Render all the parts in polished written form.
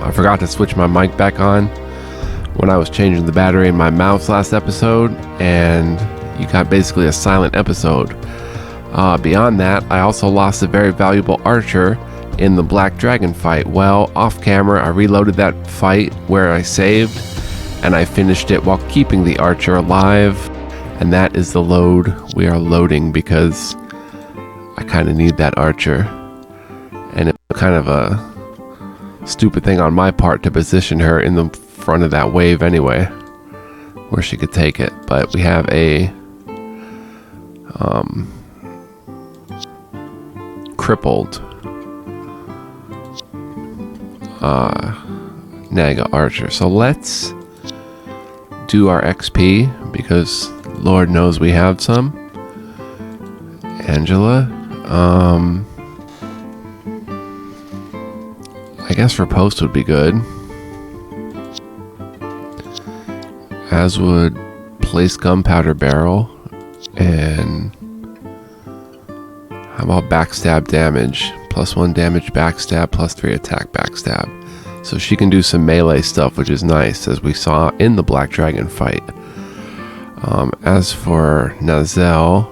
I forgot to switch my mic back on when I was changing the battery in my mouse last episode, and you got basically a silent episode. Beyond that, I also lost a very valuable archer in the Black Dragon fight. Well, off camera, I reloaded that fight where I saved, and I finished it while keeping the archer alive, and that is the load we are loading because I kind of need that archer, and it's kind of a stupid thing on my part to position her in the front of that wave anyway, where she could take it. But we have a crippled Naga archer. So let's do our XP because Lord knows we have some. Angela, I guess Riposte would be good, as would Place Gunpowder Barrel, and how about Backstab damage? +1 damage backstab, +3 attack backstab. So she can do some melee stuff, which is nice, as we saw in the Black Dragon fight. As for Nazel,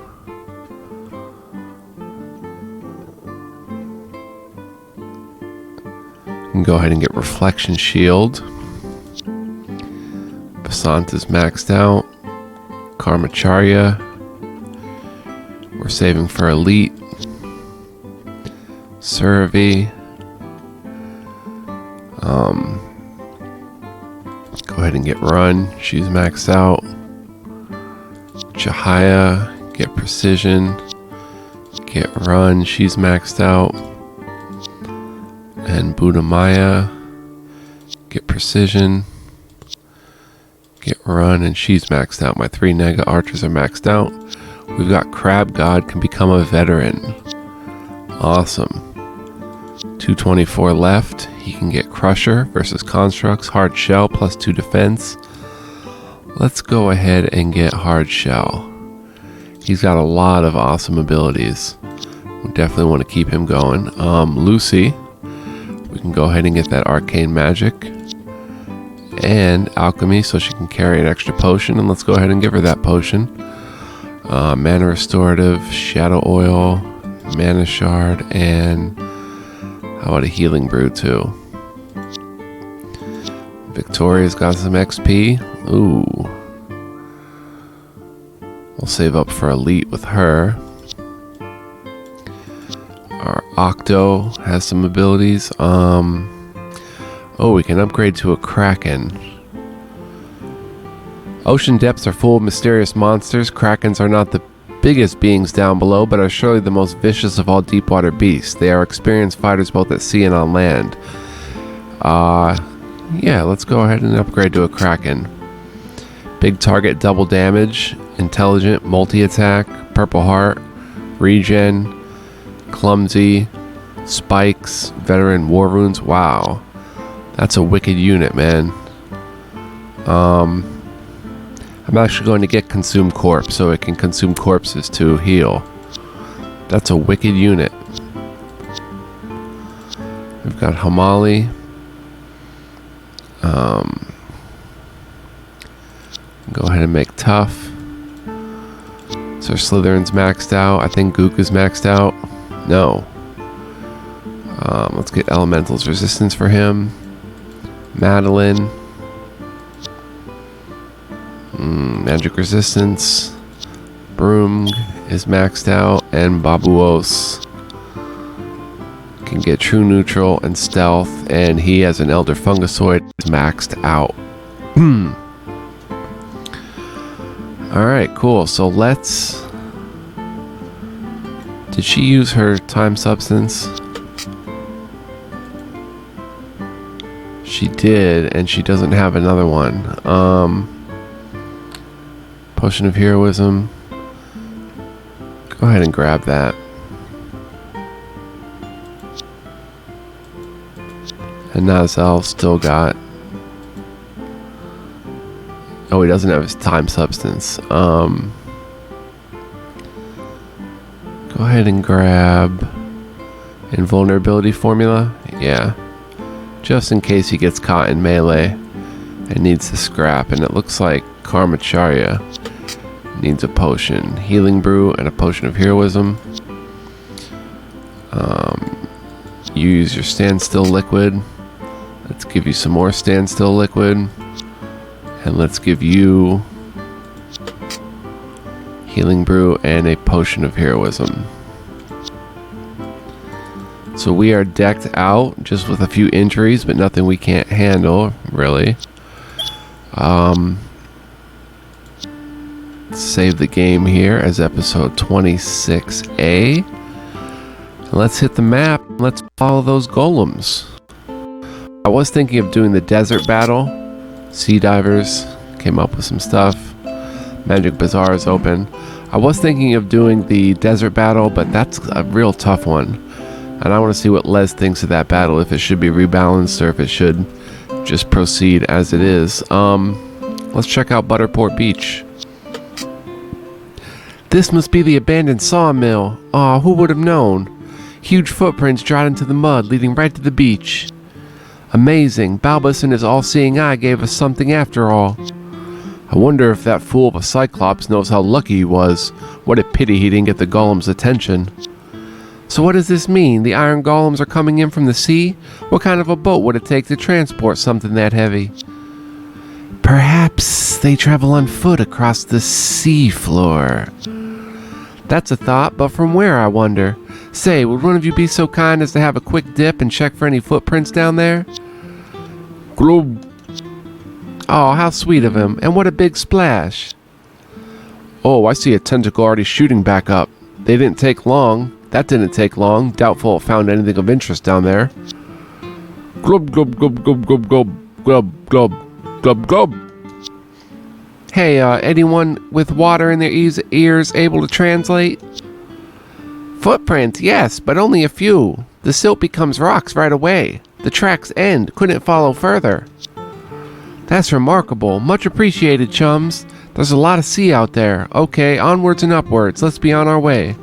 you can go ahead and get Reflection Shield. Basant is maxed out. Karmacharya, we're saving for Elite. Survey, go ahead and get Run, she's maxed out. Chahaya, get Precision, get Run, she's maxed out. And Buddha Maya, get Precision, get Run, and she's maxed out. My 3 Naga archers are maxed out. We've got Crab God can become a veteran. Awesome. 224 left. He can get Crusher versus Constructs, Hard Shell, +2 defense. Let's go ahead and get Hard Shell. He's got a lot of awesome abilities. We definitely want to keep him going. Lucy, we can go ahead and get that Arcane Magic and Alchemy so she can carry an extra potion, and let's go ahead and give her that potion. Mana Restorative, Shadow Oil, Mana Shard, and how about a Healing Brew too? Victoria's got some XP. Ooh. We'll save up for Elite with her. Our Octo has some abilities. Oh, we can upgrade to a Kraken. Ocean depths are full of mysterious monsters. Krakens are not the biggest beings down below, but are surely the most vicious of all deepwater beasts. They are experienced fighters both at sea and on land. Yeah, let's go ahead and upgrade to a Kraken. Big target, double damage, intelligent, multi-attack, purple heart, regen, clumsy, spikes, veteran, war wounds. Wow, that's a wicked unit, man. I'm actually going to get Consume Corpse so it can consume corpses to heal. That's a wicked unit. We've got Hamali. Go ahead and make Tough. So Slytherin's maxed out. I think Gook is maxed out. No. Let's get Elemental's Resistance for him. Madeline. Magic Resistance. Broom is maxed out, and Babuos can get True Neutral and Stealth, and he as an Elder Fungisoid is maxed out. Alright, cool. So let's... Did she use her Time Substance? She did, and she doesn't have another one. Potion of Heroism. Go ahead and grab that. And Nazel still got... Oh, he doesn't have his Time Substance. Go ahead and grab Invulnerability Formula. Yeah. just in case he gets caught in melee and needs to scrap. And it looks like Karmacharya needs a potion. Healing Brew and a potion of heroism. You use your standstill liquid. Let's give you some more standstill liquid. And let's give you Healing Brew and a potion of heroism. So we are decked out just with a few injuries, but nothing we can't handle, really. Save the game here as episode 26A. Let's hit the map. Let's follow those golems. I was thinking of doing the desert battle. Sea divers came up with some stuff. Magic Bazaar is open. I was thinking of doing the desert battle, but that's a real tough one. And I want to see what Les thinks of that battle, if it should be rebalanced or if it should just proceed as it is. Let's check out Butterport Beach. This must be the abandoned sawmill. Aw, who would have known? Huge footprints trod into the mud, leading right to the beach. Amazing. Balbus and his all-seeing eye gave us something after all. I wonder if that fool of a Cyclops knows how lucky he was. What a pity he didn't get the golem's attention. So what does this mean? The iron golems are coming in from the sea? What kind of a boat would it take to transport something that heavy? Perhaps they travel on foot across the sea floor. That's a thought, but from where, I wonder? Say, would one of you be so kind as to have a quick dip and check for any footprints down there? Globe. Oh, how sweet of him. And what a big splash. Oh, I see a tentacle already shooting back up. They didn't take long. That didn't take long. Doubtful it found anything of interest down there. Glub, glub, glub, glub, glub, glub, glub, glub, glub, glub. Hey, anyone with water in their ears able to translate? Footprints, yes, but only a few. The silt becomes rocks right away. The tracks end. Couldn't follow further. That's remarkable. Much appreciated, chums. There's a lot of sea out there. Okay, onwards and upwards. Let's be on our way.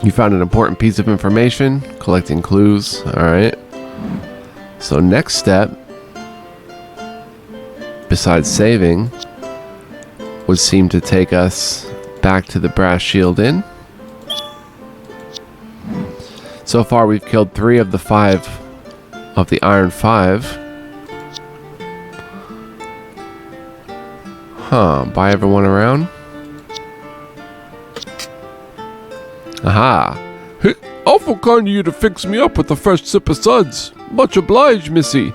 You found an important piece of information. Collecting clues. Alright. So next step, besides saving, would seem to take us back to the Brass Shield Inn. So far we've killed 3 of the 5 of the Iron 5. Buy everyone around. Aha! Hey, awful kind of you to fix me up with a fresh sip of suds. Much obliged, missy.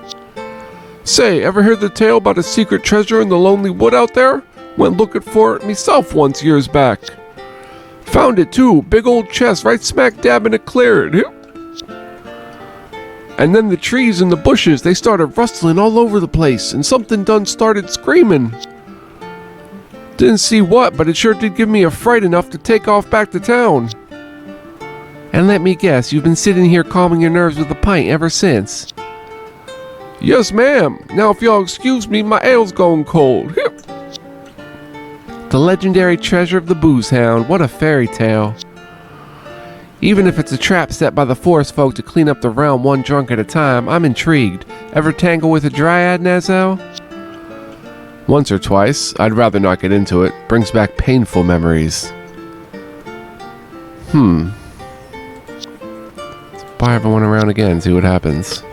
Say, ever heard the tale about a secret treasure in the lonely wood out there? Went looking for it myself once years back. Found it too, big old chest right smack dab in a clearing. And then the trees and the bushes, they started rustling all over the place, and something done started screaming. Didn't see what, but it sure did give me a fright enough to take off back to town. And let me guess, you've been sitting here calming your nerves with a pint ever since. Yes, ma'am. Now if y'all excuse me, my ale's going cold. The legendary treasure of the Booze Hound, what a fairy tale. Even if it's a trap set by the forest folk to clean up the realm one drunk at a time, I'm intrigued. Ever tangle with a dryad, Nazel? Once or twice. I'd rather not get into it. Brings back painful memories. Let's buy everyone around again, see what happens.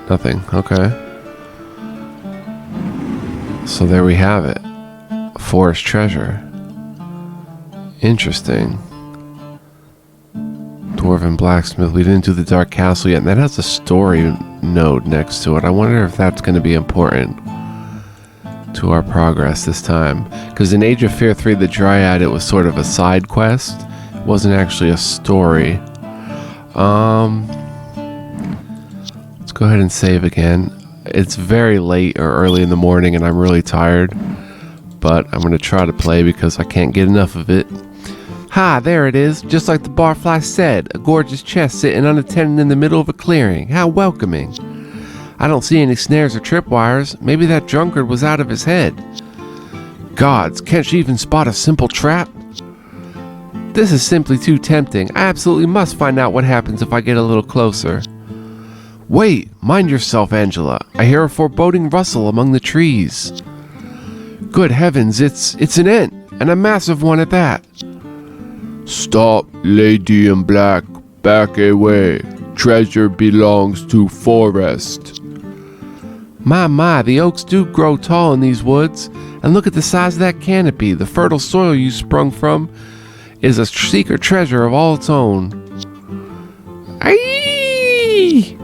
Nothing. Okay. So there we have it. Forest treasure. Interesting. Dwarven blacksmith. We didn't do the Dark Castle yet, and that has a story node next to it. I wonder if that's going to be important to our progress this time. Because in Age of Fear 3, the Dryad, it was sort of a side quest. It wasn't actually a story. Let's go ahead and save again. It's very late or early in the morning and I'm really tired. But I'm going to try to play because I can't get enough of it. Ha, there it is. Just like the barfly said. A gorgeous chest sitting unattended in the middle of a clearing. How welcoming. I don't see any snares or tripwires. Maybe that drunkard was out of his head. Gods, can't she even spot a simple trap? This is simply too tempting. I absolutely must find out what happens if I get a little closer. Wait, mind yourself, Angela. I hear a foreboding rustle among the trees. Good heavens, it's an ant, and a massive one at that. Stop, lady in black. Back away. Treasure belongs to forest. My, the oaks do grow tall in these woods, and look at the size of that canopy. The fertile soil you sprung from is a secret treasure of all its own. Aye!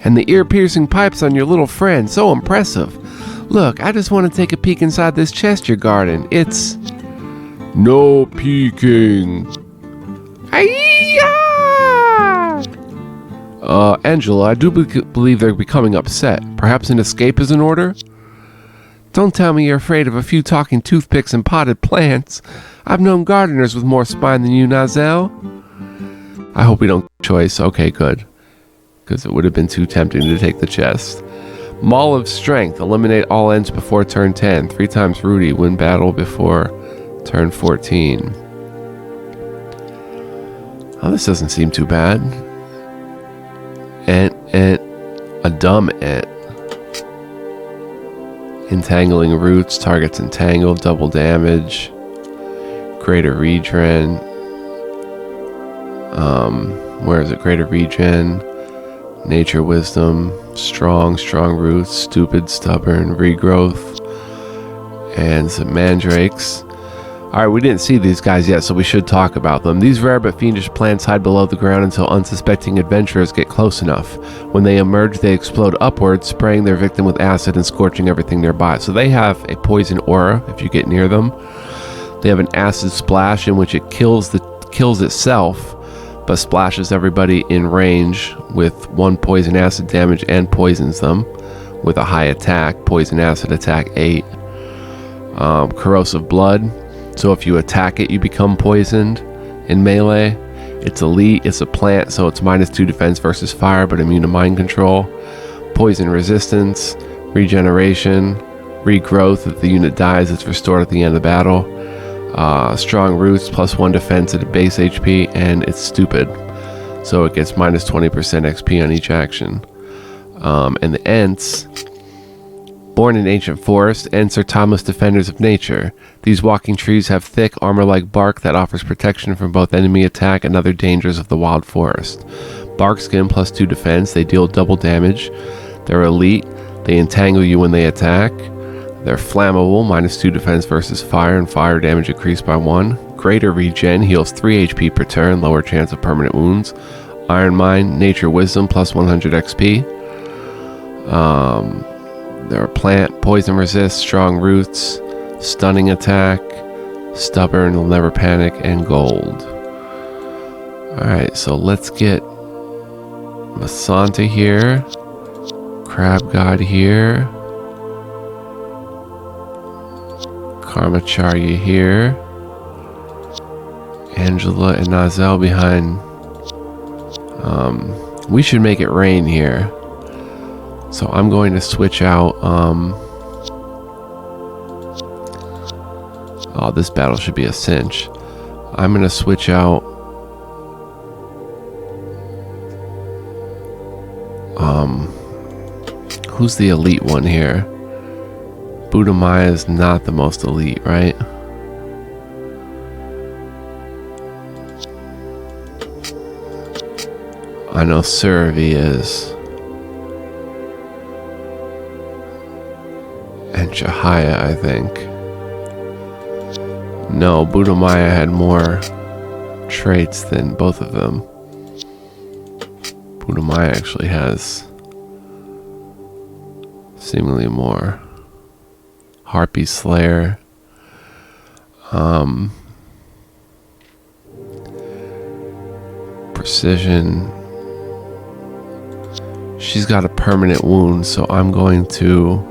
And the ear-piercing pipes on your little friend, so impressive. Look, I just want to take a peek inside this chest you're guarding. It's... No peeking. Angela, I do believe they're becoming upset. Perhaps an escape is in order? Don't tell me you're afraid of a few talking toothpicks and potted plants. I've known gardeners with more spine than you, Nazel. I hope we don't get choice. Okay, good. Because it would have been too tempting to take the chest. Maul of Strength. Eliminate all ends before turn 10. 3 times Rudy. Win battle before turn 14. Oh, this doesn't seem too bad. Ant. A dumb ant. Entangling roots. Targets entangled. Double damage. Greater regen. Where is it? Greater regen. Nature wisdom. Strong roots. Stupid, stubborn. Regrowth. And some mandrakes. Alright, we didn't see these guys yet, so we should talk about them. These rare but fiendish plants hide below the ground until unsuspecting adventurers get close enough. When they emerge, they explode upwards, spraying their victim with acid and scorching everything nearby. So they have a poison aura if you get near them. They have an acid splash in which it kills itself, but splashes everybody in range with 1 poison acid damage and poisons them with a high attack. Poison acid attack 8. Corrosive blood. So if you attack it, you become poisoned in melee. It's elite, it's a plant, so it's -2 defense versus fire, but immune to mind control. Poison resistance, regeneration, regrowth. If the unit dies, it's restored at the end of the battle. Strong roots, +1 defense at base HP, and it's stupid. So it gets -20% XP on each action. And the Ents... Born in ancient forest, Ents are timeless defenders of nature. These walking trees have thick, armor-like bark that offers protection from both enemy attack and other dangers of the wild forest. Bark skin +2 defense, they deal double damage. They're elite, they entangle you when they attack. They're flammable, -2 defense versus fire, and fire damage increased by 1. Greater regen, heals 3 HP per turn, lower chance of permanent wounds. Iron Mind, Nature Wisdom, +100 XP. They're a plant, poison resist, strong roots, stunning attack, stubborn, will never panic, and gold. Alright, so let's get Masanta here, Crab God here, Karmacharya here, Angela and Nazel behind. We should make it rain here. So I'm going to switch out, oh, this battle should be a cinch. I'm going to switch out, who's the elite one here? Budamaya is not the most elite, right? I know Survey is. And Chahaya, I think. No, Budamaya had more traits than both of them. Budamaya actually has seemingly more. Harpy Slayer. Precision. She's got a permanent wound, so I'm going to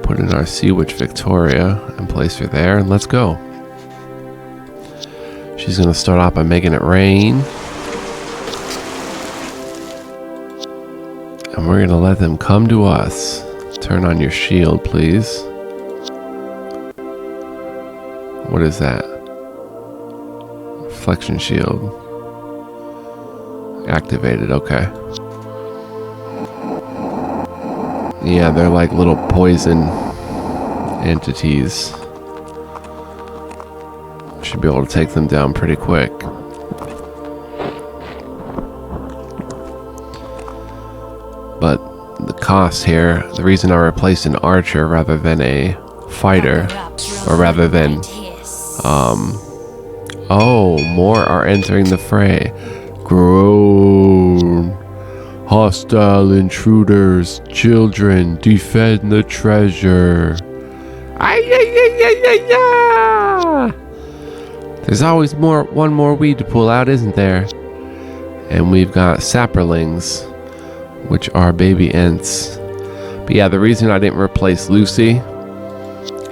put in our Sea Witch Victoria and place her there, and let's go. She's going to start off by making it rain. And we're going to let them come to us. Turn on your shield, please. What is that? Reflection shield. Activated, okay. Yeah, they're like little poison entities. Should be able to take them down pretty quick. But the cost here, the reason I replaced an archer rather than a fighter, or rather than, oh, more are entering the fray. Groan. Hostile intruders, children, defend the treasure. Ay-ya-ya-ya-ya-ya! There's always one more weed to pull out, isn't there? And we've got sapperlings, which are baby ents. But yeah, the reason I didn't replace Lucy,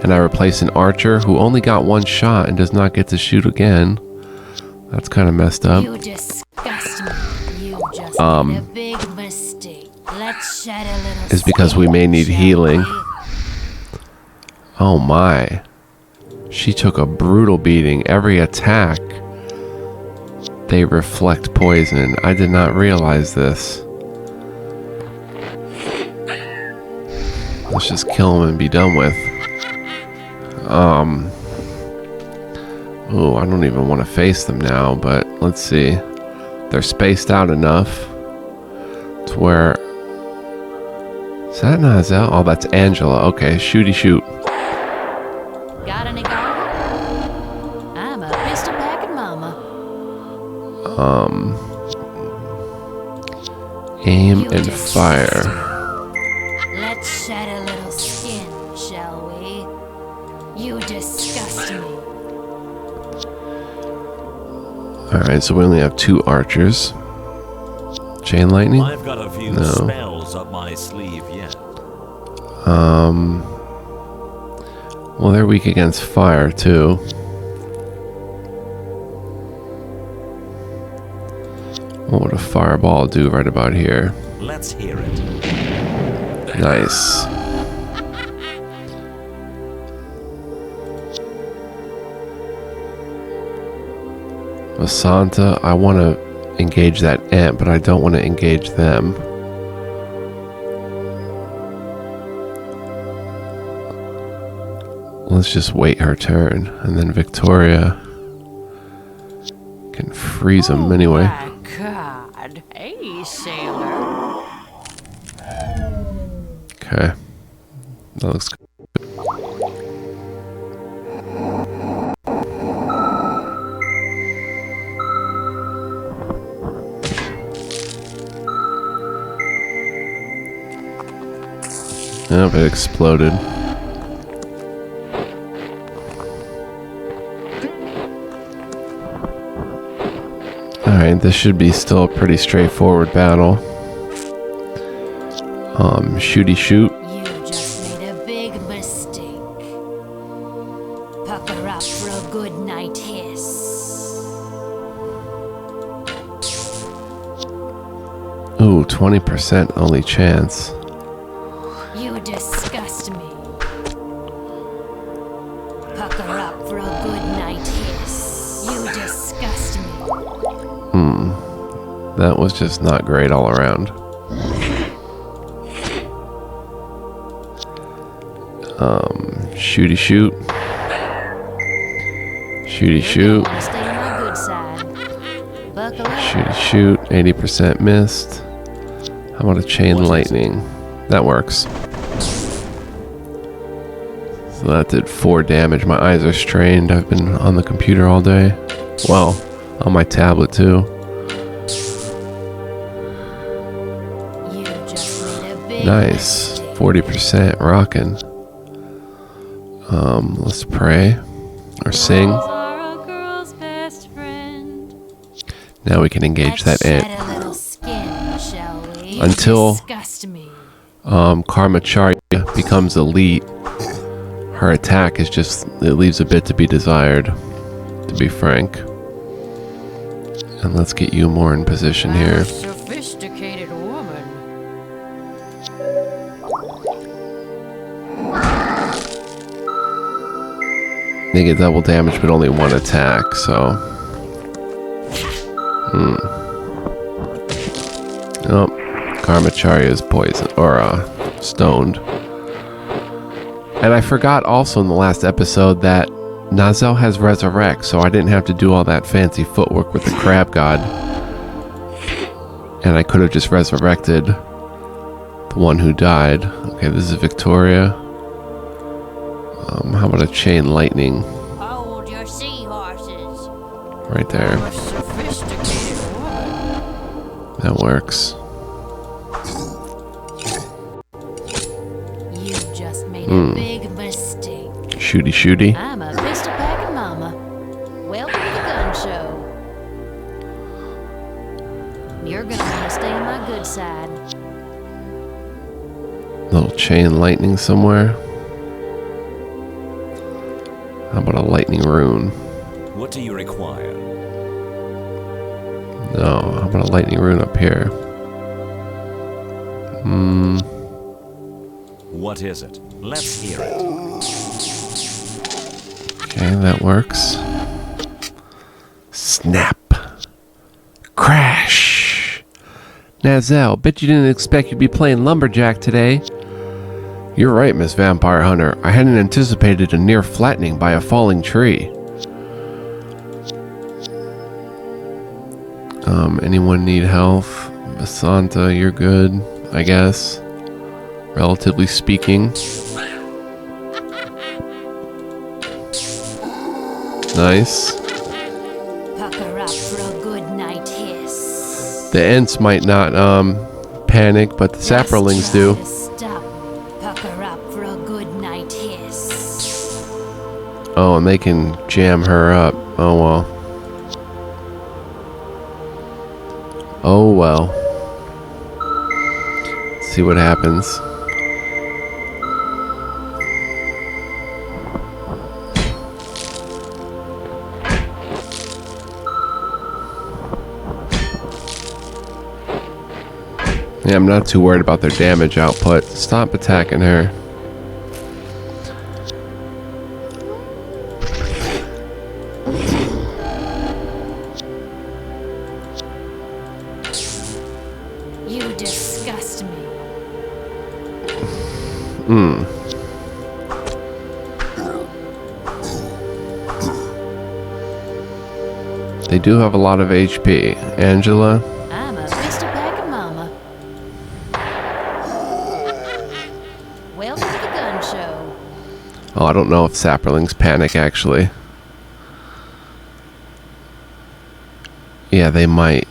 and I replaced an archer who only got one shot and does not get to shoot again. That's kind of messed up. You disgust me. You just made a big mistake. Let's shed a little Is because we may need shall healing. we? Oh my. She took a brutal beating. Every attack, they reflect poison. I did not realize this. Let's just kill them and be done with. Oh, I don't even want to face them now, but let's see. They're spaced out enough to where... Is that Nazel? Oh, that's Angela. Okay, shooty shoot. Got any gun? I'm a pistol packing mama. Aim You and just- fire. Let's shed a little skin, shall we? You disgust me. Alright, so we only have 2 archers. Chain lightning? I've got a few No. spells up my sleeve yet. Well, they're weak against fire, too. What would a fireball do right about here? Let's hear it. Nice. Vasanta, I want to engage that ant, but I don't want to engage them. Let's just wait her turn, and then Victoria can freeze them anyway. My God. Hey, sailor. Okay. That looks good. Oh, it exploded. Alright, this should be still a pretty straightforward battle. Shooty shoot. You just made a big mistake. Pucker up for a good night hiss. Ooh, 20% only chance. You disgust me. Pucker up for a good night hiss. You disgust me. That was just not great all around. Shooty shoot. Shooty shoot. Wanna stay on my good side. Buckle up. Shooty shoot. 80% missed. How about a chain lightning? That works. So that did 4 damage. My eyes are strained. I've been on the computer all day. Well, on my tablet too. You just made a big Nice. mistake. 40% rocking. Let's pray or sing. Are a girl's best friend. Now we can engage Let's that ant. shed a little skin, shall we? You Until- disgust me. Karmacharya becomes elite. Her attack is just, it leaves a bit to be desired, to be frank. And let's get you more in position here. Sophisticated woman. They get double damage, but only 1 attack, so. Oh, Karmacharya is poisoned or stoned. And I forgot also in the last episode that Nazel has resurrect, so I didn't have to do all that fancy footwork with the crab god. And I could have just resurrected the one who died. Okay, this is Victoria. How about a chain lightning? Hold your seahorses. Right there. A sophisticated woman. That works. You just made a big mistake. Shooty shooty. I'm a pistol packing mama. Welcome to the gun show. You're gonna want to stay on my good side. Little chain lightning somewhere. How about a lightning rune? What do you require? No, how about a lightning rune up here? What is it? Let's hear it. Okay, that works. Snap. Crash. Nazel, bet you didn't expect you'd be playing Lumberjack today. You're right, Miss Vampire Hunter. I hadn't anticipated a near flattening by a falling tree. Anyone need health? Basanta, you're good, I guess. Relatively speaking. Nice. Pucker up for a good night hiss. The Ents might not panic, but the Saprolings do. Stop. Pucker up for a good night hiss. Oh, and they can jam her up. Oh well. Oh well. See what happens. Yeah, I'm not too worried about their damage output. Stop attacking her. You disgust me. They do have a lot of HP. Angela? I'm a pistol packing mama. Welcome to the gun show. Oh, I don't know if Saprolings panic, actually. Yeah, they might.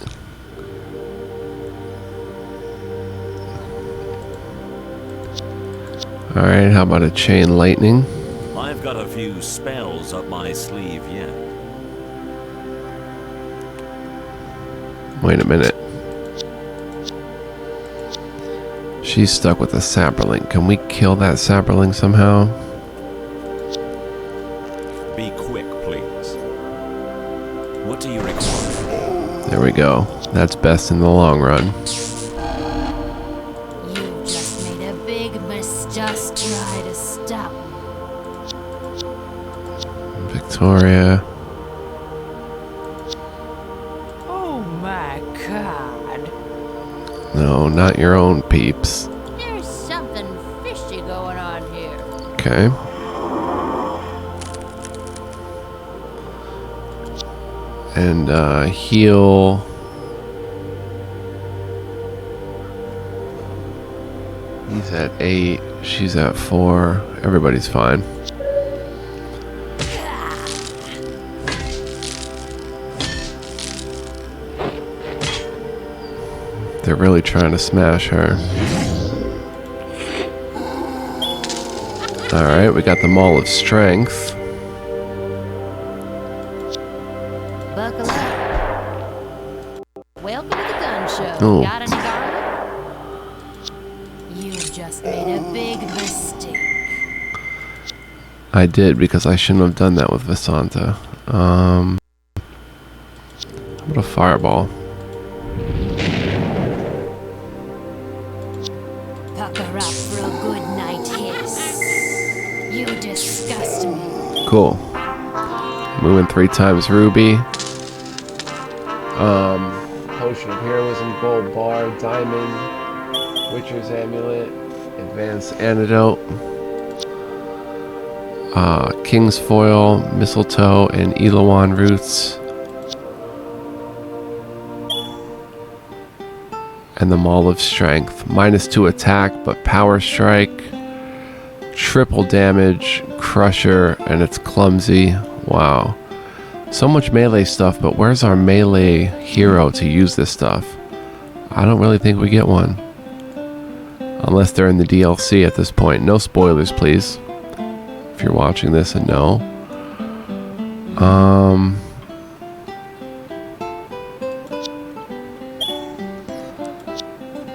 Alright, how about a chain lightning? I've got a few spells up my sleeve yet. Wait a minute. She's stuck with a Saproling. Can we kill that Saproling somehow? Be quick, please. What do you require? There we go. That's best in the long run. You just made a big mistake. Just try to stop me. Victoria. Oh my god. No, not your own peeps. There's something fishy going on here. Okay. And heal. He's at 8. She's at 4. Everybody's fine. They're really trying to smash her. Alright, we got the Maul of Strength. Buckle up. Welcome to the gun show. Oh. Got any garlic? You just made a big mistake. I did, because I shouldn't have done that with Vasanta. How about a fireball? Pucker up for a good night hiss. You disgust me. Cool. Moving 3 times Ruby. Potion of Heroism, Gold Bar, Diamond, Witcher's Amulet, Advanced Antidote, King's Foil, Mistletoe, and Elowan Roots. And the Maul of Strength. -2 attack, but Power Strike, triple damage, Crusher, and it's clumsy. Wow. So much melee stuff, but where's our melee hero to use this stuff? I don't really think we get one. Unless they're in the DLC at this point. No spoilers, please. If you're watching this and no.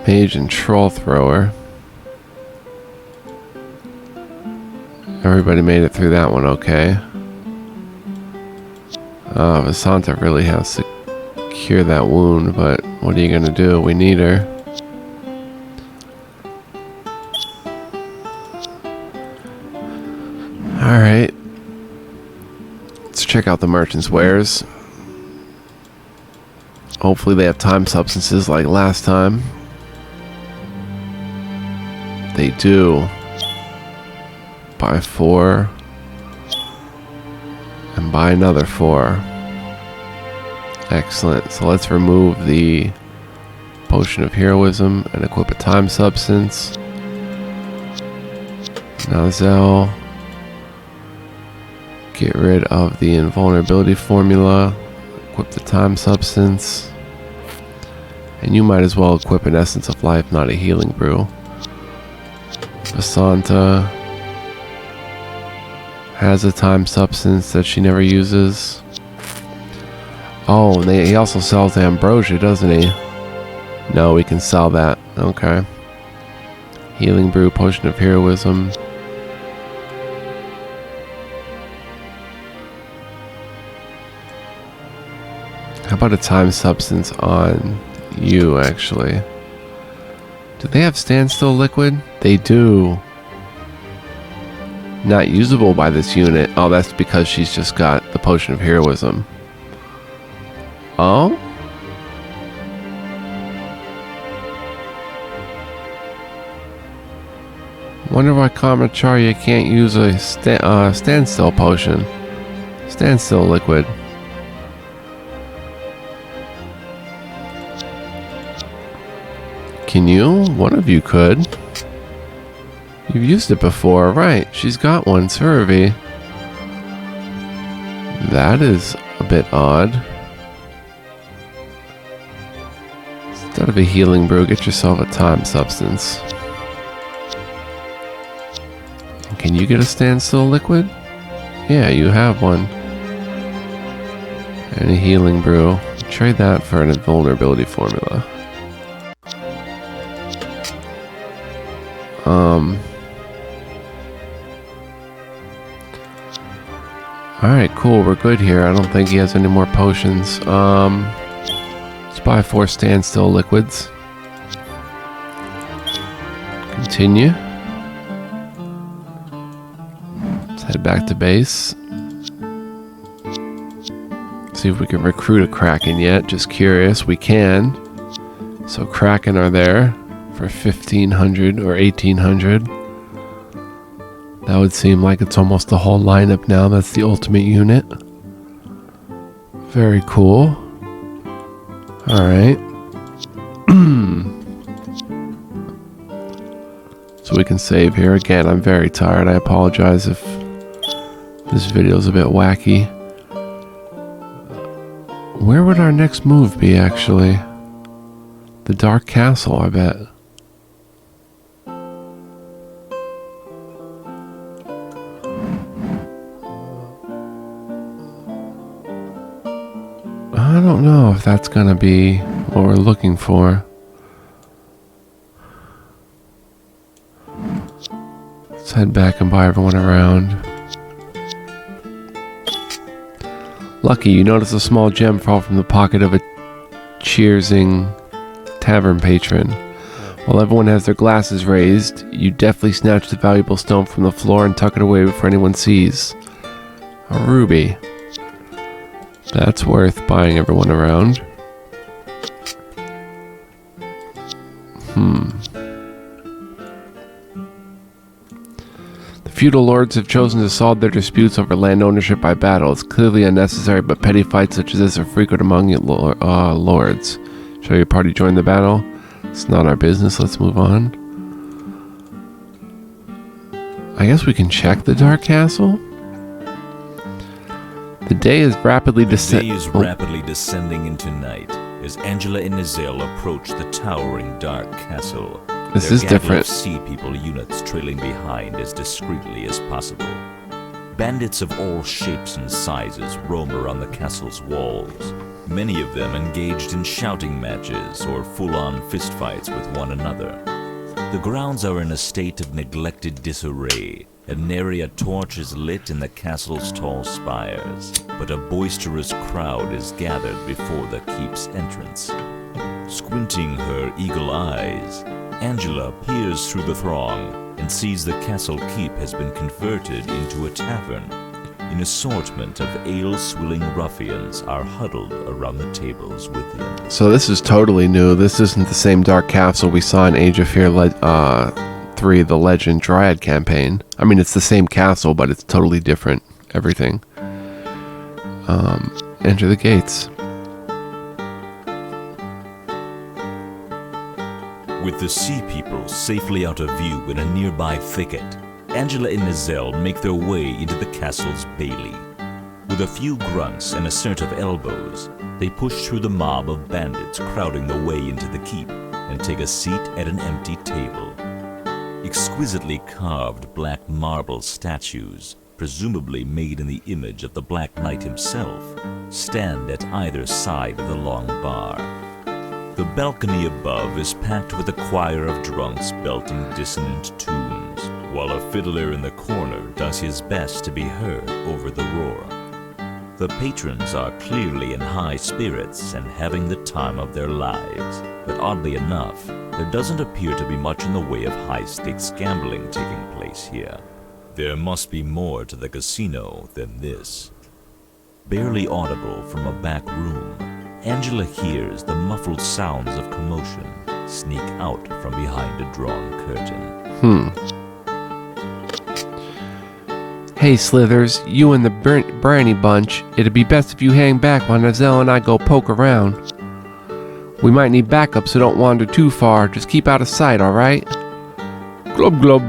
Mage and Troll Thrower. Everybody made it through that one okay. Vasanta really has to cure that wound, but what are you gonna do? We need her. Alright. Let's check out the merchant's wares. Hopefully they have time substances like last time. They do. Buy 4. And buy another 4. Excellent. So let's remove the Potion of Heroism and equip a time substance. Nozel. Get rid of the invulnerability formula. Equip the time substance. And you might as well equip an Essence of Life, not a healing brew. Vasanta has a time substance that she never uses. Oh, and he also sells Ambrosia, doesn't he? No, we can sell that. Okay. Healing brew, Potion of Heroism. How about a time substance on you, actually? Do they have standstill liquid? They do. Not usable by this unit. Oh, that's because she's just got the Potion of Heroism. Oh? Wonder why Kamacharya can't use a standstill potion. Standstill liquid. Can you? One of you could. You've used it before, right? She's got one, Survey. That is a bit odd. Instead of a healing brew, get yourself a time substance. And can you get a standstill liquid? Yeah, you have one. And a healing brew. Trade that for an invulnerability formula. Alright, cool, we're good here. I don't think he has any more potions. Let's buy 4 standstill liquids. Continue. Let's head back to base. See if we can recruit a Kraken yet. Just curious, we can. So Kraken are there for 1,500 or 1,800. That would seem like it's almost the whole lineup now. That's the ultimate unit. Very cool. Alright. So we can save here. Again, I'm very tired. I apologize if this video is a bit wacky. Where would our next move be, actually? The Dark Castle, I bet. I don't know if that's gonna be what we're looking for. Let's head back and buy everyone around. Lucky, you notice a small gem fall from the pocket of a cheersing tavern patron. While everyone has their glasses raised, you deftly snatch the valuable stone from the floor and tuck it away before anyone sees. A ruby. That's worth buying everyone around. The feudal lords have chosen to solve their disputes over land ownership by battle. It's clearly unnecessary, but petty fights such as this are frequent among lords. Shall your party join the battle? It's not our business. Let's move on. I guess we can check the Dark Castle. The day is rapidly The day is rapidly descending into night as Angela and Nizelle approach the towering Dark Castle. This Their is gaggle different. of sea people units trailing behind as discreetly as possible. Bandits of all shapes and sizes roam around the castle's walls, many of them engaged in shouting matches or full-on fistfights with one another. The grounds are in a state of neglected disarray, and nary a torch is lit in the castle's tall spires, but a boisterous crowd is gathered before the keep's entrance. Squinting her eagle eyes, Angela peers through the throng and sees the castle keep has been converted into a tavern. An assortment of ale-swilling ruffians are huddled around the tables within. So this is totally new. This isn't the same Dark Castle we saw in Age of Fear 3, the Legend Dryad campaign. I mean, it's the same castle, but it's totally different. Everything. Enter the gates. With the sea people safely out of view in a nearby thicket, Angela and Nizelle make their way into the castle's bailey. With a few grunts and a set of elbows, they push through the mob of bandits crowding the way into the keep and take a seat at an empty table. Exquisitely carved black marble statues, presumably made in the image of the Black Knight himself, stand at either side of the long bar. The balcony above is packed with a choir of drunks belting dissonant tunes, while a fiddler in the corner does his best to be heard over the roar. The patrons are clearly in high spirits and having the time of their lives, but oddly enough, there doesn't appear to be much in the way of high-stakes gambling taking place here. There must be more to the casino than this. Barely audible from a back room, Angela hears the muffled sounds of commotion sneak out from behind a drawn curtain. Hey Slithers, you and the Brandy bunch, it'd be best if you hang back while Nizelle and I go poke around. We might need backup, so don't wander too far. Just keep out of sight, alright? Glub glub.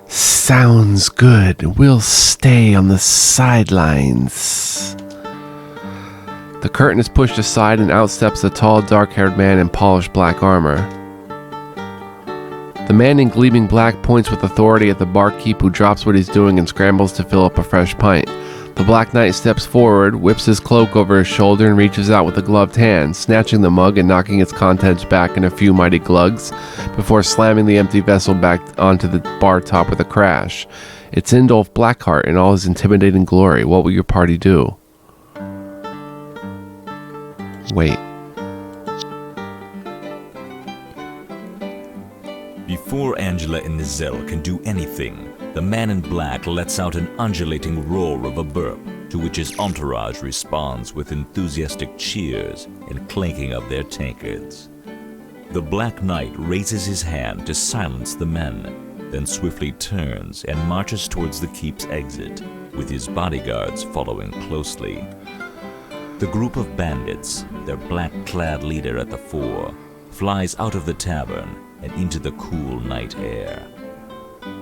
Sounds good. We'll stay on the sidelines. The curtain is pushed aside and out steps a tall, dark-haired man in polished black armor. The man in gleaming black points with authority at the barkeep, who drops what he's doing and scrambles to fill up a fresh pint. The Black Knight steps forward, whips his cloak over his shoulder, and reaches out with a gloved hand, snatching the mug and knocking its contents back in a few mighty glugs, before slamming the empty vessel back onto the bar top with a crash. It's Indolf Blackheart in all his intimidating glory. What will your party do? Wait. Before Angela and Nizelle can do anything, the man in black lets out an undulating roar of a burp, to which his entourage responds with enthusiastic cheers and clanking of their tankards. The Black Knight raises his hand to silence the men, then swiftly turns and marches towards the keep's exit, with his bodyguards following closely. The group of bandits, their black-clad leader at the fore, flies out of the tavern and into the cool night air.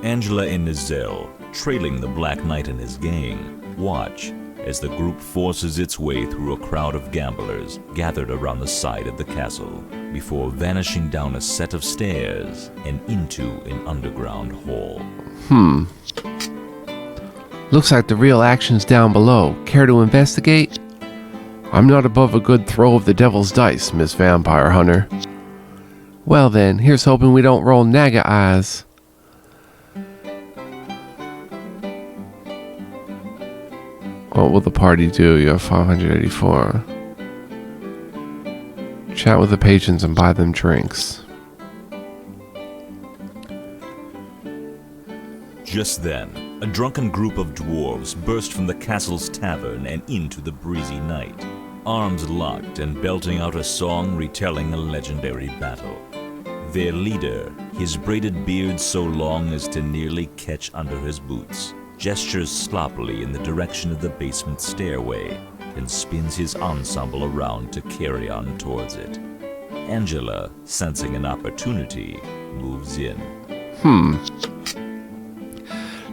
Angela and Nizelle, trailing the Black Knight and his gang, watch as the group forces its way through a crowd of gamblers gathered around the side of the castle, before vanishing down a set of stairs and into an underground hall. Looks like the real action's down below. Care to investigate? I'm not above a good throw of the devil's dice, Miss Vampire Hunter. Well then, here's hoping we don't roll naga eyes. What will the party do? You have 584. Chat with the patrons and buy them drinks. Just then, a drunken group of dwarves burst from the castle's tavern and into the breezy night, arms locked and belting out a song retelling a legendary battle. Their leader, his braided beard so long as to nearly catch under his boots, gestures sloppily in the direction of the basement stairway and spins his ensemble around to carry on towards it. Angela, sensing an opportunity, moves in.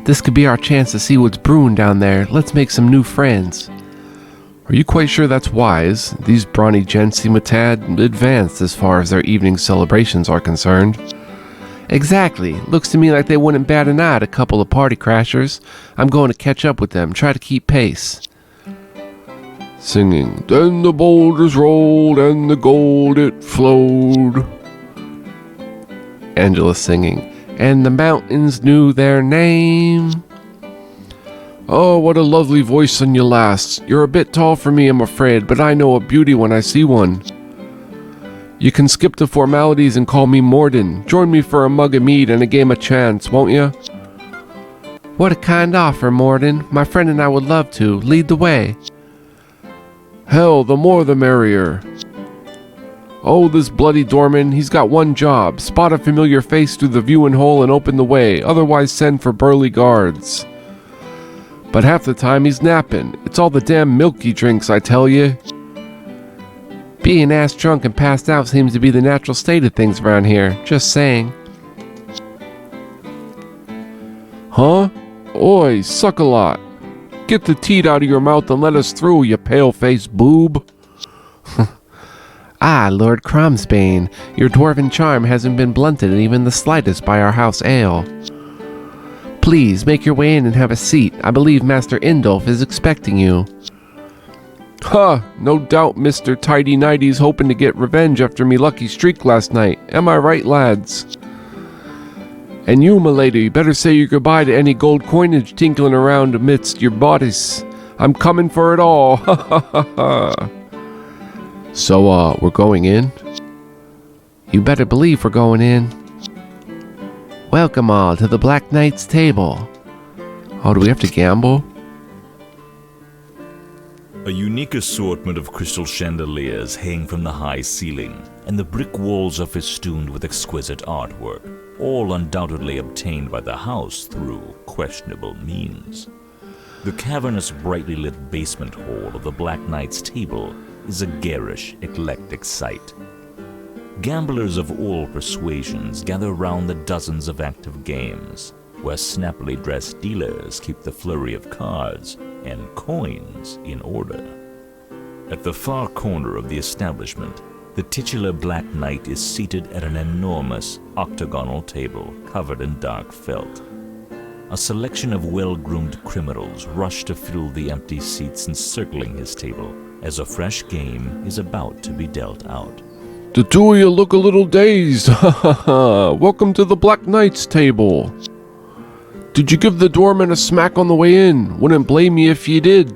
This could be our chance to see what's brewing down there. Let's make some new friends. Are you quite sure that's wise? These brawny gents seem a tad advanced as far as their evening celebrations are concerned. Exactly. Looks to me like they wouldn't bat an eye at a couple of party crashers. I'm going to catch up with them, try to keep pace. Singing, then the boulders rolled and the gold it flowed. Angela singing, and the mountains knew their name. Oh, what a lovely voice on you lass. You're a bit tall for me, I'm afraid, but I know a beauty when I see one. You can skip the formalities and call me Morden. Join me for a mug of mead and a game of chance, won't you? What a kind offer, Morden. My friend and I would love to. Lead the way. Hell, the more the merrier. Oh, this bloody doorman, he's got one job. Spot a familiar face through the viewing hole and open the way, otherwise send for burly guards. But half the time he's napping. It's all the damn milk he drinks, I tell you. Being ass drunk and passed out seems to be the natural state of things around here. Just saying. Huh? Oi, suck a lot. Get the teat out of your mouth and let us through, you pale-faced boob. Ah, Lord Cromsbane, your dwarven charm hasn't been blunted even the slightest by our house ale. Please, make your way in and have a seat. I believe Master Indolf is expecting you. Ha! No doubt Mr. Tidy Nighty's hoping to get revenge after me lucky streak last night. Am I right, lads? And you, m'lady, better say your goodbye to any gold coinage tinkling around amidst your bodies. I'm coming for it all. Ha ha ha ha. So, we're going in? You better believe we're going in. Welcome all to the Black Knight's table. Oh, do we have to gamble? A unique assortment of crystal chandeliers hang from the high ceiling, and the brick walls are festooned with exquisite artwork, all undoubtedly obtained by the house through questionable means. The cavernous, brightly lit basement hall of the Black Knight's table is a garish, eclectic sight. Gamblers of all persuasions gather round the dozens of active games, where snappily dressed dealers keep the flurry of cards and coins in order. At the far corner of the establishment, the titular Black Knight is seated at an enormous octagonal table covered in dark felt. A selection of well-groomed criminals rush to fill the empty seats encircling his table as a fresh game is about to be dealt out. The two of you look a little dazed. Ha ha ha. Welcome to the Black Knight's table. Did you give the doorman a smack on the way in? Wouldn't blame me if you did.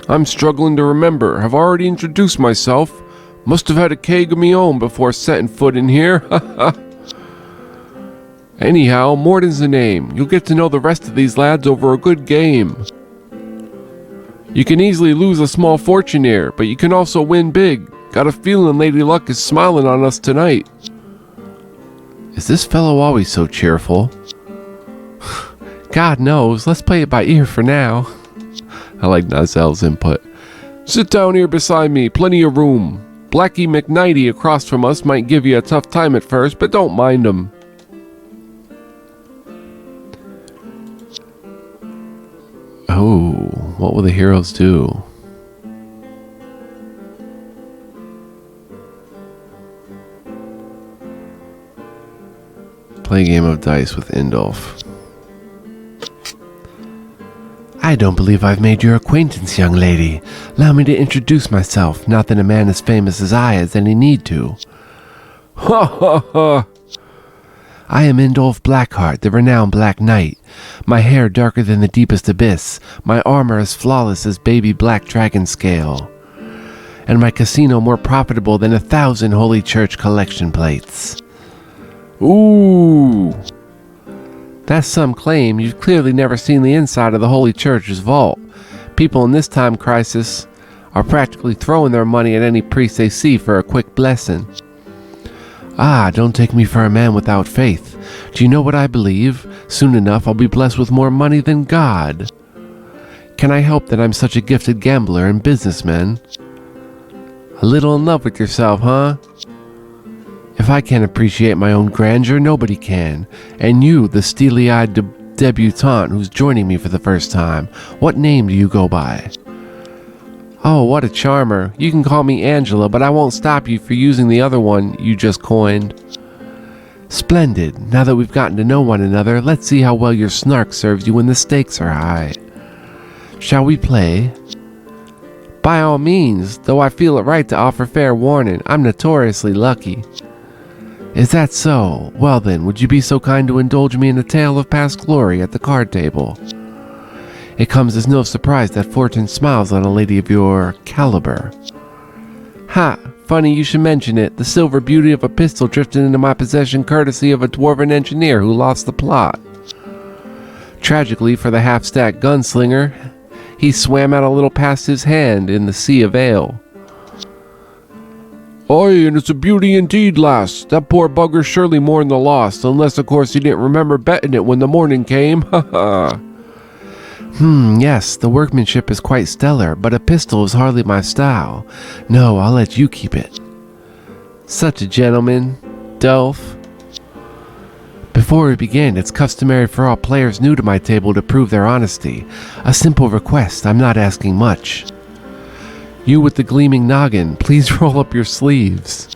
I'm struggling to remember. Have already introduced myself. Must have had a keg of me own before setting foot in here. Ha ha. Anyhow, Morden's the name. You'll get to know the rest of these lads over a good game. You can easily lose a small fortune here, but you can also win big. Got a feeling Lady Luck is smiling on us tonight. Is this fellow always so cheerful? God knows. Let's play it by ear for now. I like Nazel's input. Sit down here beside me. Plenty of room. Blackie McKnighty across from us might give you a tough time at first, but don't mind him. Oh, what will the heroes do? Play a game of dice with Indolf. I don't believe I've made your acquaintance, young lady. Allow me to introduce myself. Not that a man as famous as I has any need to. Ha ha ha! I am Indolf Blackheart, the renowned Black Knight. My hair darker than the deepest abyss, my armor as flawless as baby black dragon scale, and my casino more profitable than 1,000 Holy Church collection plates. Ooh! That's some claim. You've clearly never seen the inside of the Holy Church's vault. People in this time crisis are practically throwing their money at any priest they see for a quick blessing. Ah, don't take me for a man without faith. Do you know what I believe? Soon enough I'll be blessed with more money than God. Can I help that I'm such a gifted gambler and businessman? A little in love with yourself, huh? If I can't appreciate my own grandeur, nobody can. And you, the steely-eyed debutante who's joining me for the first time, what name do you go by? Oh, what a charmer. You can call me Angela, but I won't stop you for using the other one you just coined. Splendid. Now that we've gotten to know one another, let's see how well your snark serves you when the stakes are high. Shall we play? By all means, though I feel it right to offer fair warning, I'm notoriously lucky. Is that so? Well then, would you be so kind to indulge me in a tale of past glory at the card table? It comes as no surprise that fortune smiles on a lady of your caliber. Ha! Funny you should mention it. The silver beauty of a pistol drifted into my possession courtesy of a dwarven engineer who lost the plot. Tragically for the half-stack gunslinger, he swam out a little past his hand in the sea of ale. Oi, and it's a beauty indeed, lass. That poor bugger surely mourned the loss, unless of course he didn't remember betting it when the morning came. Ha ha. Yes, the workmanship is quite stellar, but a pistol is hardly my style. No, I'll let you keep it. Such a gentleman, Dolph. Before we begin, it's customary for all players new to my table to prove their honesty. A simple request, I'm not asking much. You with the gleaming noggin, please roll up your sleeves.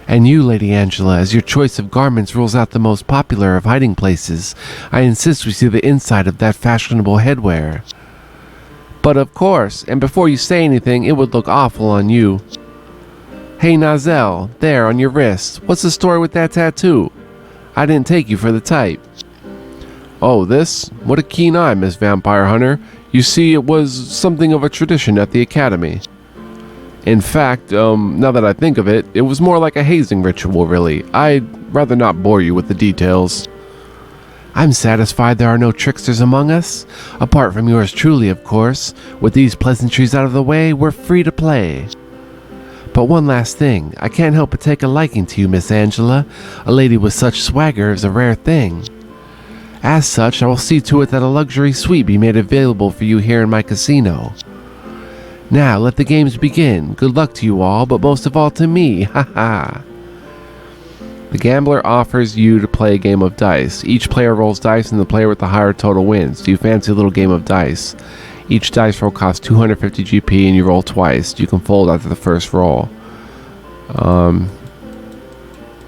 And you, Lady Angela, as your choice of garments rules out the most popular of hiding places, I insist we see the inside of that fashionable headwear. But of course, and before you say anything, it would look awful on you. Hey Nozel, there on your wrist, what's the story with that tattoo? I didn't take you for the type. Oh, this? What a keen eye, Miss Vampire Hunter. You see, it was something of a tradition at the Academy. In fact, now that I think of it, it was more like a hazing ritual, really. I'd rather not bore you with the details. I'm satisfied there are no tricksters among us. Apart from yours truly, of course. With these pleasantries out of the way, we're free to play. But one last thing, I can't help but take a liking to you, Miss Angela. A lady with such swagger is a rare thing. As such, I will see to it that a luxury suite be made available for you here in my casino. Now, let the games begin. Good luck to you all, but most of all to me. Ha ha. The gambler offers you to play a game of dice. Each player rolls dice and the player with the higher total wins. Do you fancy a little game of dice? Each dice roll costs 250 GP and you roll twice. You can fold after the first roll.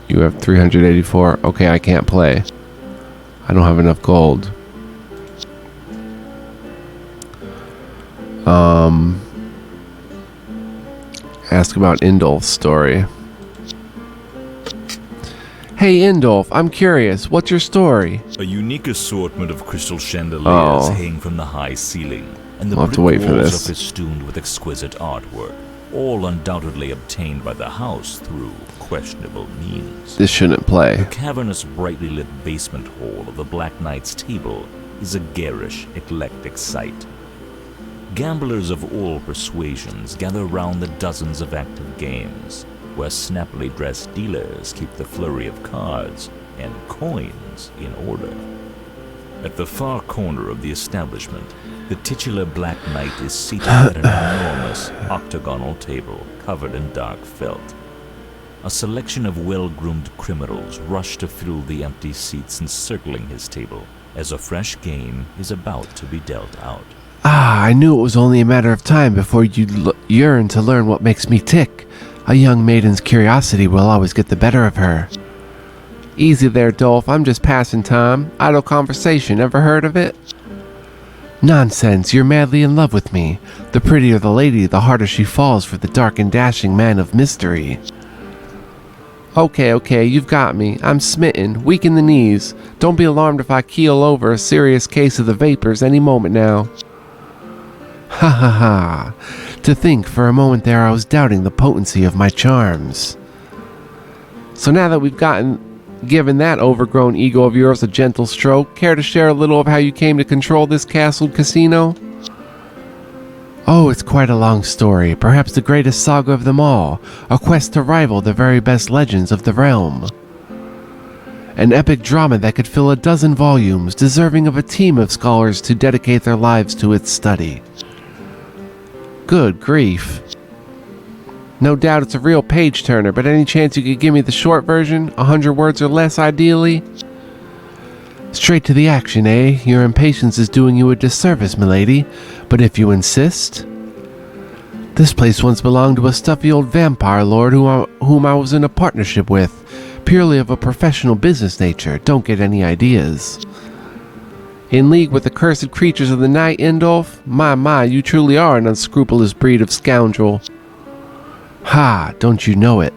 You have 384. Okay, I can't play. I don't have enough gold. Ask about Indolf's story. Hey Indolf, I'm curious. What's your story? A unique assortment of crystal chandeliers hang from the high ceiling, and the brick walls are festooned with exquisite artwork, all undoubtedly obtained by the house through questionable means. This shouldn't play. The cavernous, brightly lit basement hall of the Black Knight's table is a garish, eclectic sight. Gamblers of all persuasions gather round the dozens of active games, where snappily dressed dealers keep the flurry of cards and coins in order. At the far corner of the establishment, the titular Black Knight is seated at an enormous octagonal table covered in dark felt. A selection of well-groomed criminals rush to fill the empty seats encircling his table as a fresh game is about to be dealt out. Ah, I knew it was only a matter of time before you'd yearn to learn what makes me tick. A young maiden's curiosity will always get the better of her. Easy there, Dolph. I'm just passing time. Idle conversation. Ever heard of it? Nonsense. You're madly in love with me. The prettier the lady, the harder she falls for the dark and dashing man of mystery. Okay, you've got me. I'm smitten, weak in the knees. Don't be alarmed if I keel over a serious case of the vapors any moment now. Ha ha ha. To think for a moment there I was doubting the potency of my charms. So now that we've given that overgrown ego of yours a gentle stroke, care to share a little of how you came to control this castled casino? Oh, it's quite a long story, perhaps the greatest saga of them all, a quest to rival the very best legends of the realm. An epic drama that could fill 12 volumes, deserving of a team of scholars to dedicate their lives to its study. Good grief. No doubt it's a real page-turner, but any chance you could give me the short version, 100 words or less ideally? Straight to the action, eh? Your impatience is doing you a disservice, milady, but if you insist... This place once belonged to a stuffy old vampire lord whom I was in a partnership with, purely of a professional business nature. Don't get any ideas. In league with the cursed creatures of the night, Indolf? My, you truly are an unscrupulous breed of scoundrel. Ha, don't you know it?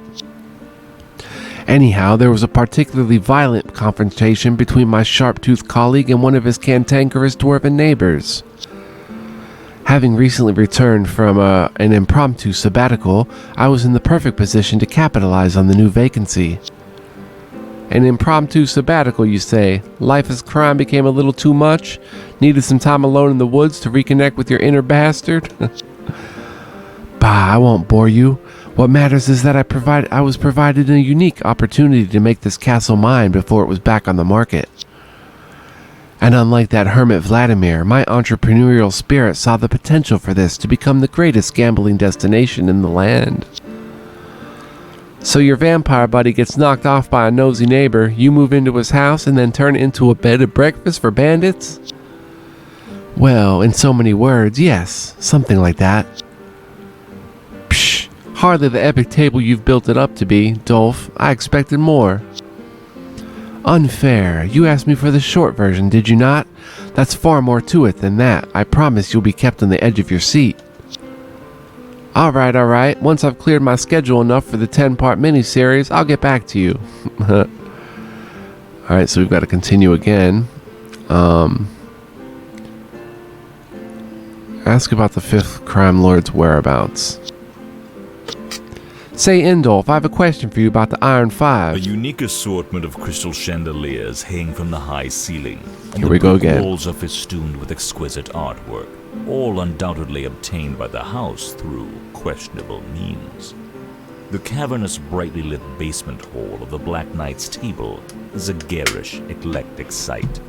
Anyhow, there was a particularly violent confrontation between my sharp-toothed colleague and one of his cantankerous dwarven neighbors. Having recently returned from an impromptu sabbatical, I was in the perfect position to capitalize on the new vacancy. An impromptu sabbatical, you say? Life as crime became a little too much? Needed some time alone in the woods to reconnect with your inner bastard? Bah, I won't bore you. What matters is that I was provided a unique opportunity to make this castle mine before it was back on the market. And unlike that hermit Vladimir, my entrepreneurial spirit saw the potential for this to become the greatest gambling destination in the land. So your vampire buddy gets knocked off by a nosy neighbor, you move into his house and then turn it into a bed of breakfast for bandits? Well, in so many words, yes, something like that. Psh, hardly the epic table you've built it up to be, Dolph. I expected more. Unfair. You asked me for the short version, did you not? That's far more to it than that. I promise you'll be kept on the edge of your seat. Alright. Once I've cleared my schedule enough for the 10-part miniseries, I'll get back to you. Alright, so we've got to continue again. Ask about the 5th crime lord's whereabouts. Say, Indolf, I have a question for you about the Iron Five. A unique assortment of crystal chandeliers hang from the high ceiling, and Here we go again. walls are festooned with exquisite artwork, all undoubtedly obtained by the house through questionable means. The cavernous, brightly lit basement hall of the Black Knight's table is a garish, eclectic sight.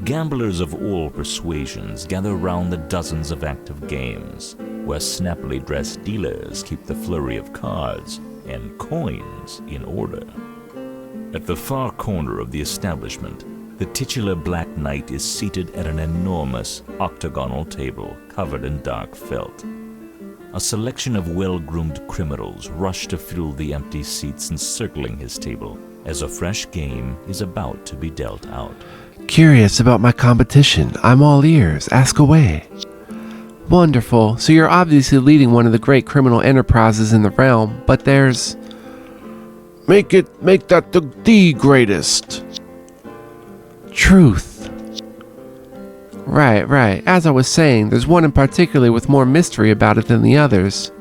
Gamblers of all persuasions gather round the dozens of active games, where snappily dressed dealers keep the flurry of cards and coins in order. At the far corner of the establishment, the titular Black Knight is seated at an enormous octagonal table covered in dark felt. A selection of well-groomed criminals rush to fill the empty seats encircling his table as a fresh game is about to be dealt out. Curious about my competition. I'm all ears. Ask away. Wonderful. So you're obviously leading one of the great criminal enterprises in the realm, but there's... Make that the greatest. Truth. Right. As I was saying, there's one in particular with more mystery about it than the others.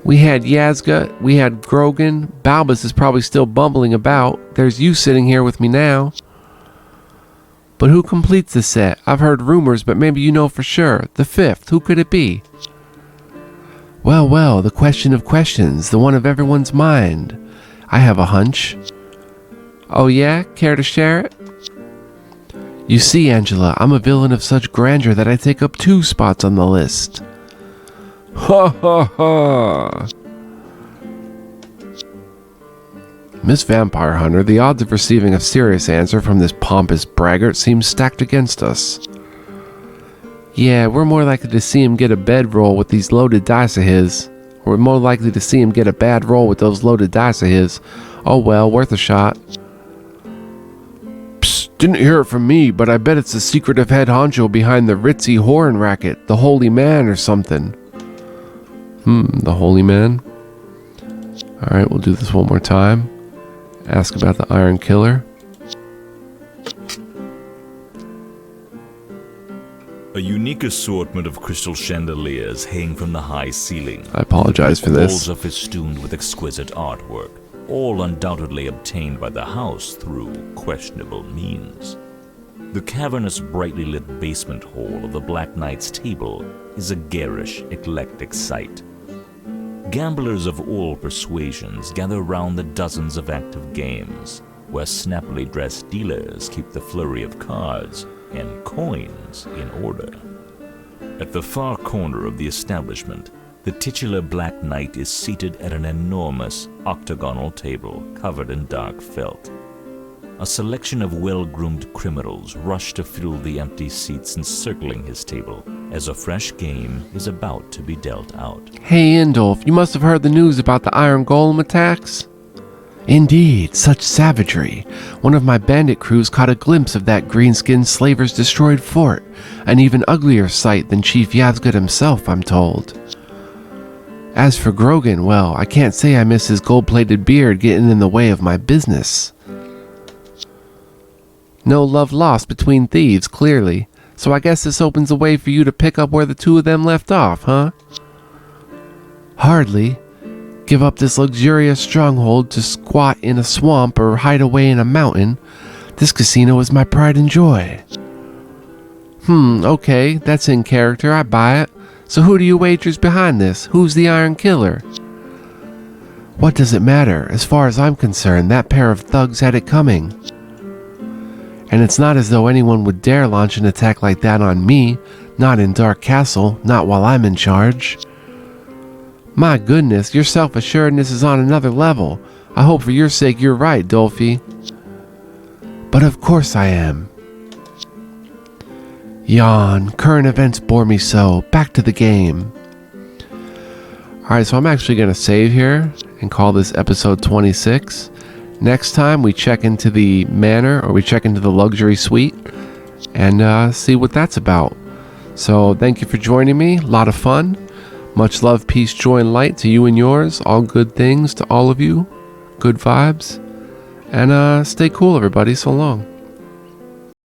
We had Yazga, we had Grogan, Balbus is probably still bumbling about, there's you sitting here with me now. But who completes the set? I've heard rumors, but maybe you know for sure. The 5th, who could it be? Well, the question of questions, the one of everyone's mind. I have a hunch. Oh yeah? Care to share it? You see, Angela, I'm a villain of such grandeur that I take up 2 spots on the list. Ha ha ha. Miss Vampire Hunter, the odds of receiving a serious answer from this pompous braggart seem stacked against us. Yeah, we're more likely to see him get a bad roll with these loaded dice of his. We're more likely to see him get a bad roll with those loaded dice of his. Oh well, worth a shot. Psst, didn't hear it from me, but I bet it's the secretive head honcho behind the ritzy horn racket, the Holy Man or something. The Holy Man? Alright, we'll do this one more time. Ask about the Iron Killer. A unique assortment of crystal chandeliers hang from the high ceiling. I apologize for The this. walls are festooned with exquisite artwork, all undoubtedly obtained by the house through questionable means. The cavernous, brightly lit basement hall of the Black Knight's table is a garish, eclectic sight. Gamblers of all persuasions gather round the dozens of active games, where snappily dressed dealers keep the flurry of cards and coins in order. At the far corner of the establishment, the titular Black Knight is seated at an enormous octagonal table covered in dark felt. A selection of well-groomed criminals rush to fill the empty seats encircling his table as a fresh game is about to be dealt out. Hey, Indolf, you must have heard the news about the Iron Golem attacks? Indeed, such savagery. One of my bandit crews caught a glimpse of that green-skinned slaver's destroyed fort, an even uglier sight than Chief Yazgud himself, I'm told. As for Grogan, well, I can't say I miss his gold-plated beard getting in the way of my business. No love lost between thieves, clearly, so I guess this opens the way for you to pick up where the two of them left off, huh? Hardly. Give up this luxurious stronghold to squat in a swamp or hide away in a mountain. This casino is my pride and joy. Okay, that's in character, I buy it. So who do you wager's behind this? Who's the Iron Killer? What does it matter? As far as I'm concerned, that pair of thugs had it coming. And it's not as though anyone would dare launch an attack like that on me, not in Dark Castle, not while I'm in charge. My goodness, your self-assuredness is on another level. I hope for your sake you're right, Dolphy. But of course I am. Yawn, current events bore me so. Back to the game. Alright, so I'm actually going to save here and call this episode 26. Next time we check into the manor, or we check into the luxury suite, and see what that's about. So thank you for joining me. A lot of fun. Much love, peace, joy, and light to you and yours. All good things to all of you. Good vibes. And stay cool, everybody. So long.